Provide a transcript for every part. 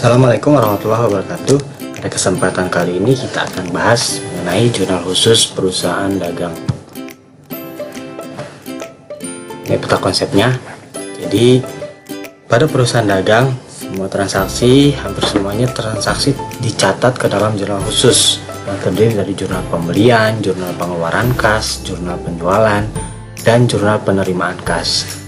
Assalamualaikum warahmatullahi wabarakatuh. Pada kesempatan kali ini kita akan bahas mengenai jurnal khusus perusahaan dagang. Ini peta konsepnya. Jadi pada perusahaan dagang, semua transaksi, hampir semuanya transaksi dicatat ke dalam jurnal khusus yang terdiri dari jurnal pembelian, jurnal pengeluaran kas, jurnal penjualan, dan jurnal penerimaan kas.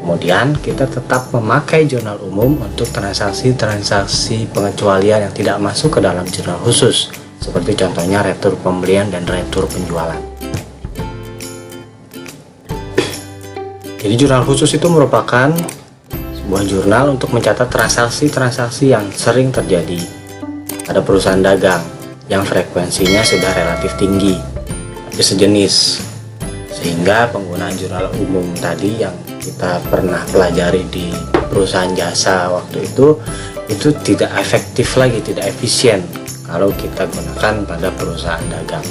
Kemudian kita tetap memakai jurnal umum untuk transaksi-transaksi pengecualian yang tidak masuk ke dalam jurnal khusus, seperti contohnya retur pembelian dan retur penjualan. Jadi jurnal khusus itu merupakan sebuah jurnal untuk mencatat transaksi-transaksi yang sering terjadi pada perusahaan dagang yang frekuensinya sudah relatif tinggi, tapi sejenis, sehingga penggunaan jurnal umum tadi yang kita pernah pelajari di perusahaan jasa waktu itu tidak efektif lagi, tidak efisien kalau kita gunakan pada perusahaan dagang.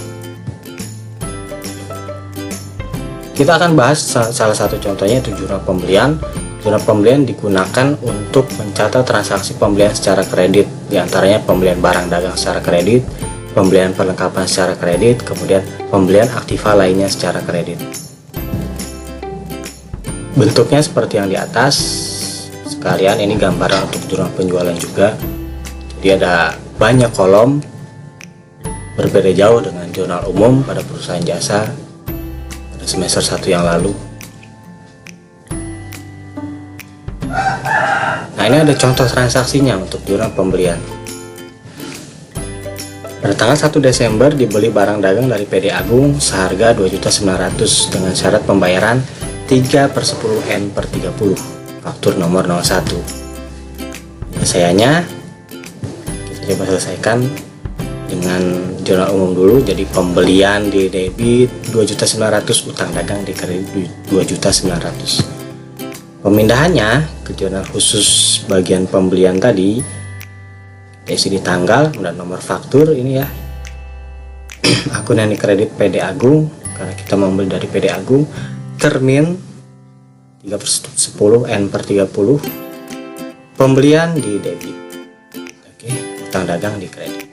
Kita akan bahas salah satu contohnya, itu jurnal pembelian. Jurnal pembelian digunakan untuk mencatat transaksi pembelian secara kredit, diantaranya pembelian barang dagang secara kredit, pembelian perlengkapan secara kredit, kemudian pembelian aktiva lainnya secara kredit. Bentuknya seperti yang di atas. Sekalian ini gambaran untuk jurnal penjualan juga. Jadi ada banyak kolom, berbeda jauh dengan jurnal umum pada perusahaan jasa pada semester 1 yang lalu. Nah, ini ada contoh transaksinya untuk jurnal pembelian. Pada tanggal 1 Desember dibeli barang dagang dari PD Agung seharga 2.900.000 dengan syarat pembayaran 3/10N/30, faktur nomor 01. Penyelesaiannya kita coba selesaikan dengan jurnal umum dulu. Jadi pembelian di debit 2.900.000, utang dagang di kredit 2.900.000. Pemindahannya ke jurnal khusus bagian pembelian tadi, isi di tanggal dan nomor faktur ini ya. Akun yang dikredit PD Agung karena kita membeli dari PD Agung, termin 3/10N/30, pembelian di debit, oke, utang dagang di kredit.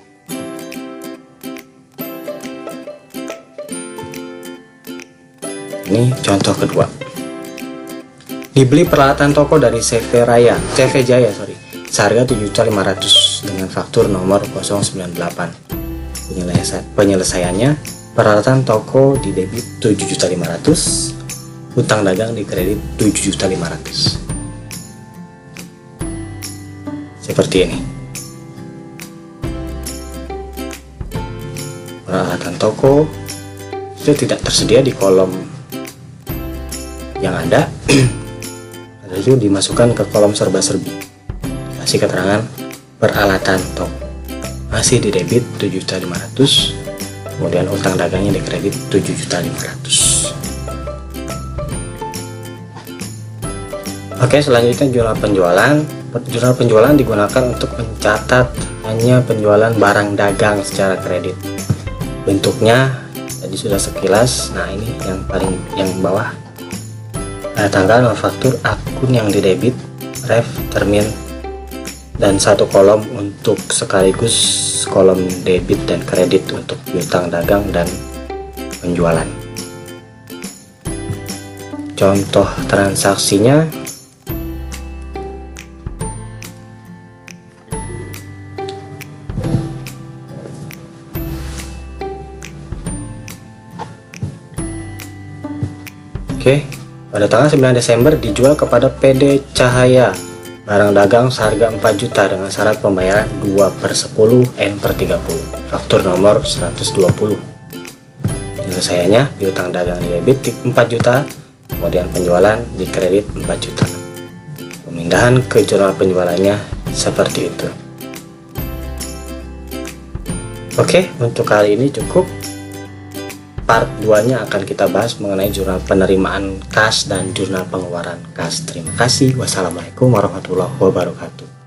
Ini contoh kedua. Dibeli peralatan toko dari CV Jaya seharga 7.500.000 dengan faktur nomor 098. Penyelesaiannya, peralatan toko di debit 7.500.000, utang dagang di kredit 7.500.000. Seperti ini. Peralatan toko itu tidak tersedia di kolom yang ada, lalu dimasukkan ke kolom serba-serbi. Kasih keterangan peralatan toko. Masih di debit 7.500.000, kemudian utang dagangnya di kredit 7.500.000. Oke, selanjutnya jurnal penjualan. Jurnal penjualan digunakan untuk mencatat hanya penjualan barang dagang secara kredit. Bentuknya tadi sudah sekilas. Nah, ini yang bawah. Ada tanggal, nomor faktur, akun yang di debit, ref, termin, dan satu kolom untuk sekaligus kolom debit dan kredit untuk piutang dagang dan penjualan. Contoh transaksinya, oke, pada tanggal 9 Desember dijual kepada PD Cahaya barang dagang seharga 4 juta dengan syarat pembayaran 2/10N/30, faktur nomor 120. Penyelesaiannya, piutang dagang di debit 4 juta, kemudian penjualan di kredit 4 juta. Pemindahan ke jurnal penjualannya seperti itu. Oke, untuk kali ini cukup. Part 2-nya akan kita bahas mengenai jurnal penerimaan kas dan jurnal pengeluaran kas. Terima kasih. Wassalamualaikum warahmatullahi wabarakatuh.